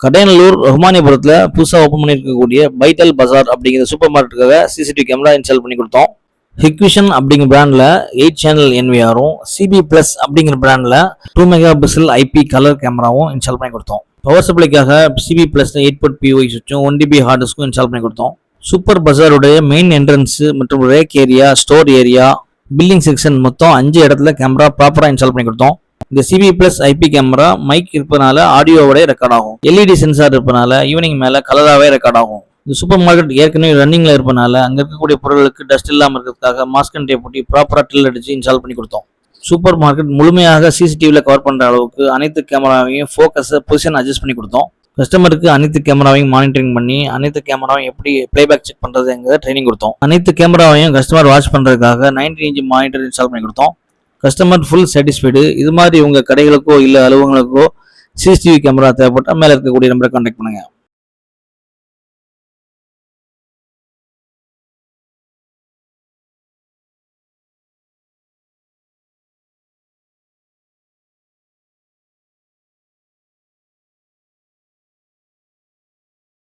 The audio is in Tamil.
கடையநல்லூர் ரஹ்மானியபுரத்தில் புதுசாக ஓப்பன் பண்ணியிருக்கக்கூடிய பைட்டல் பஜார் அப்படிங்கிற சூப்பர் மார்க்கெட்டுக்காக சிசிடிவி கேமரா இன்ஸ்டால் பண்ணி கொடுத்தோம். ஹிக்விஷன் அப்படிங்கிற பிராண்டில் 8 சேனல் NVR-ம் சிபி பிளஸ் அப்படிங்கிற பிராண்டில் 2 மெகா பிக்சல் IP கலர் கேமராவும் இன்ஸ்டால் பண்ணி கொடுத்தோம். பவர் சப்ளைக்காக சிபி பிளஸ் 8 போர்ட் POI சுவிட்சும் 1 DB ஹார்ட் டிஸ்க்கும் இன்ஸ்டால் பண்ணி கொடுத்தோம். சூப்பர் பஜாருடைய மெயின் என்ட்ரன்ஸ் மற்றும் rack area, store area, building section மொத்தம் 5 இடத்துல கேமரா ப்ராப்பராக இன்ஸ்டால் பண்ணி கொடுத்தோம். இந்த CP plus IP camera mic இருப்பதனால ஆடியோவோட ரெக்கார்ட் ஆகும். LED சென்சார் இருப்பதனால ஈவினிங் மேலே கலராகவே ரெக்கார்ட் ஆகும். இந்த சூப்பர் மார்க்கெட் ஏற்கனவே ரன்னிங்ல இருப்பதனால அங்கே இருக்கக்கூடிய பொருட்களுக்கு டஸ்ட் இல்லாமல் இருக்கிறதுக்காக மாஸ்க் அண்ட் டேப் போட்டு ப்ராப்பராக ட்ரில் அடிச்சு இன்ஸ்டால் பண்ணி கொடுத்தோம். சூப்பர் மார்க்கெட் முழுமையாக CCTVல கவர் பண்ணுற அளவுக்கு அனைத்து கேமராவையும் ஃபோக்கஸை பொசிஷன் அட்ஜஸ்ட் பண்ணி கொடுத்தோம். கஸ்டமருக்கு அனைத்து கேமராவையும் மானிட்டரிங் பண்ணி அனைத்து கேமராவையும் எப்படி பிளேபேக் செக் பண்ணுறதுங்கிறத ட்ரைனிங் கொடுத்தோம். அனைத்து கேமராவையும் கஸ்டமர் வாட்ச் பண்ணுறதுக்காக 19 இன்ச் மானிட்டர் இன்ஸ்டால் பண்ணி கொடுத்தோம். Customer full satisfied. இது மாதிரி உங்கள் கடைகளுக்கோ இல்லை அலுவலகங்களுக்கோ CCTV கேமரா தேவைப்பட்டால் மேலே இருக்கக்கூடிய நம்பரை கான்டாக்ட் பண்ணுங்கள்.